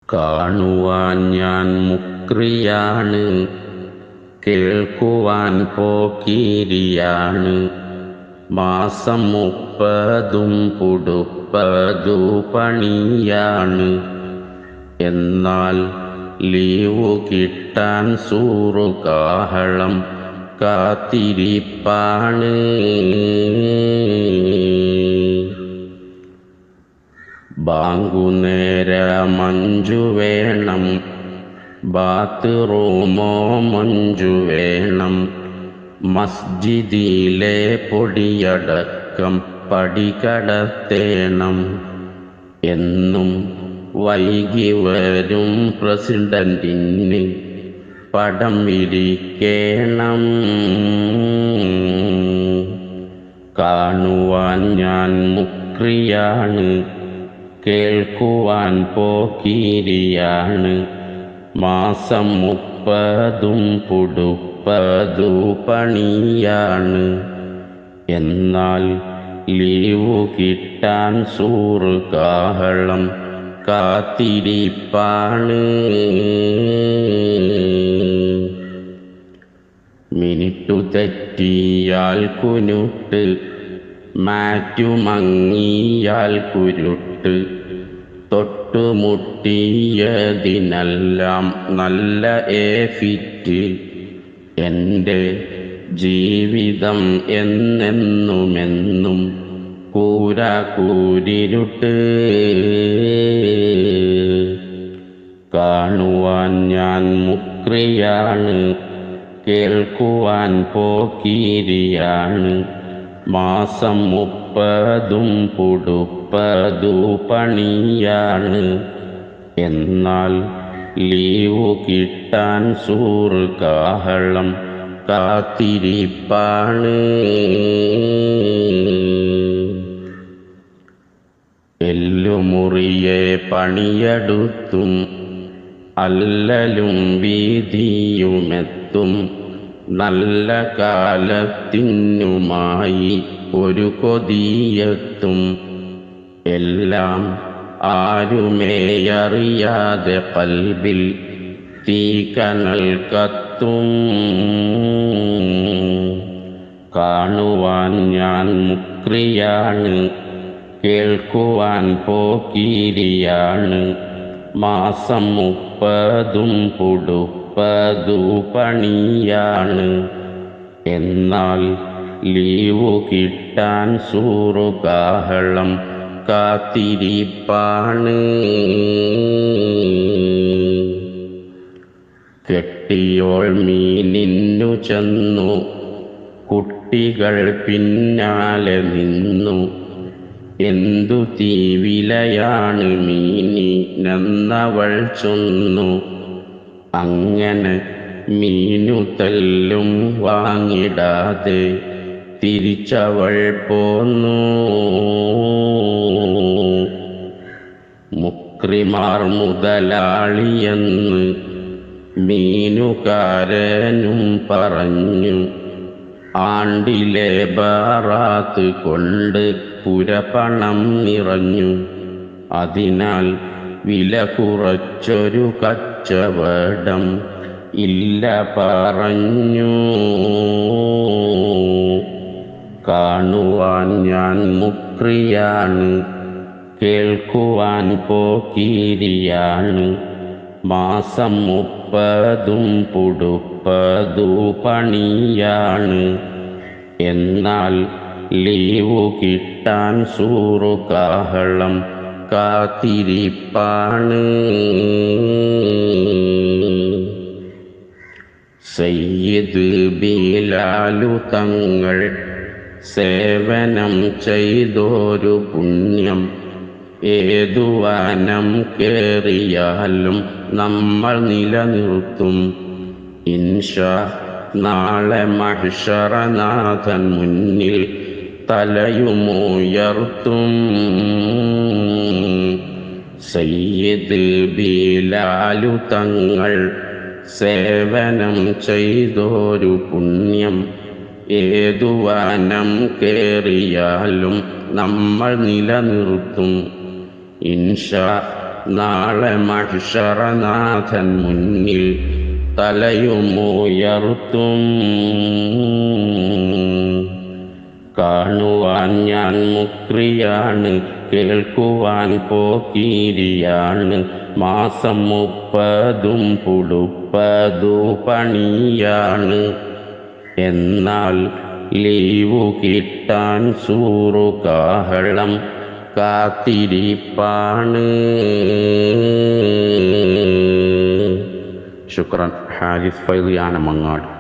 കാണുവാൻ ഞാൻ മുക്രിയാണ്, കേൾക്കുവാൻ പോക്കിരിയാണ്. മാസം 30 പുടുപ്പതു പണിയാണ്. എന്നാൽ ലീവു കിട്ടാൻ സൂറു കാഹളം കാത്തിരിപ്പാണ്. ബാങ്കുനേരമഞ്ചു വേണം, ബാത്റൂമോ മഞ്ചു വേണം. മസ്ജിദിലെ പൊടിയടക്കം പടികടത്തേണം. എന്നും വൈകി വരും പ്രസിഡന്റിന് പടം വിരിക്കേണം. കാണുവാൻ ഞാൻ മുക്രിയാണ്, കേൾക്കുവാൻ പോക്കിരിയാണ്. മാസം 30 പുടുപ്പതു പണിയാണ്. എന്നാൽ ലീവു കിട്ടാൻ സൂറു കാഹളം കാത്തിരിപ്പാണ്. മിനിറ്റു തെറ്റിയാൽ കുനുട്ട്, മാറ്റുമങ്ങിയാൽ കുരുട്ട്. തൊട്ടുമുട്ടിയതിനെല്ലാം നല്ല ഫിറ്റ്. എൻ്റെ ജീവിതം എന്നെന്നുമെന്നും കൂരിരുട്ട്. കാണുവാൻ ഞാൻ മുക്രിയാണ്, കേൾക്കുവാൻ പോക്കിരിയാണ്. മാസം 30 പുടുപ്പതു പണിയാണ്. എന്നാൽ ലീവു കിട്ടാൻ സൂറു കാഹളം കാത്തിരിപ്പാണ്. എല്ലുമുറിയെ പണിയെടുത്തും അല്ലലും വീതിയുമെത്തും. നല്ല കാലത്തിനുമായി ഒരു കൊതിയെത്തും. എല്ലാം ആരുമേയറിയാതെ കൽബിൽ തീക്കനൽ കത്തും. കാണുവാൻ ഞാൻ മുക്രിയാണ്, കേൾക്കുവാൻ പോക്കിരിയാണ്. മാസം 30 പുടുപ്പതു പണിയാണ്. എന്നാൽ ലീവു കിട്ടാൻ സൂറു കാഹളം കാത്തിരിപ്പാണ്. കെട്ടിയോൾ മീനിന്നു ചെന്നു, കുട്ടികൾ പിന്നാലെ നിന്നു. എന്തു തീവിലയാണ് മീനിനെന്നവൾ ചൊന്നു. അങ്ങനെ മീനു തല്ലും വാങ്ങിടാതെ തിരിച്ചവൾ പോന്നു. മുക്രിമാർ മുതലാളിയെന്ന് മീനുകാരനും പറഞ്ഞു. ആണ്ടിലെ ബറാത്ത് കൊണ്ട് പുരപണം നിറഞ്ഞു. അതിനാൽ വില കുറച്ചൊരു കച്ചവടം ഇല്ല പറഞ്ഞു. കാണുവാൻ ഞാൻ മുക്രിയാണ്, കേൾക്കുവാൻ പോക്കിരിയാണ്. മാസം 30 പുടുപ്പതു പണിയാണ്. എന്നാൽ ലീവു കിട്ടാൻ സൂറു കാഹളം കാത്തിരിപ്പാണ്. സയ്യിദ് ബിലാലു തങ്ങൾ സേവനം ചെയ്തൊരു പുണ്യം. ഏതു വനം കേറിയാലും നമ്മൾ നിലനിർത്തും ഇൻഷാ. നാളെ മഹ്ശറനാഥൻ മുന്നിൽ തലയുമുയർത്തും. സയ്യിദ് ബിലാലു തങ്ങൾ സേവനം ചെയ്തൊരു പുണ്യം. ഏതു വനം കേറിയാലും നമ്മൾ നിലനിർത്തും ഇൻഷാ. നാളെ മഹ്ശറനാഥൻ മുന്നിൽ തലയുമുയർത്തും. കാണുവാൻ ഞാൻ മുക്രിയാണ്, കേൾക്കുവാൻ പോക്കിരിയാണ്. മാസം 30 പുടുപ്പതു പണിയാണ്. എന്നാൽ ലീവു കിട്ടാൻ സൂറു കാഹളം കാത്തിരിപ്പാണ്. ശുക്രൻ. ഹാരിസ് ഫൈളിയാണ് മങ്ങാട്.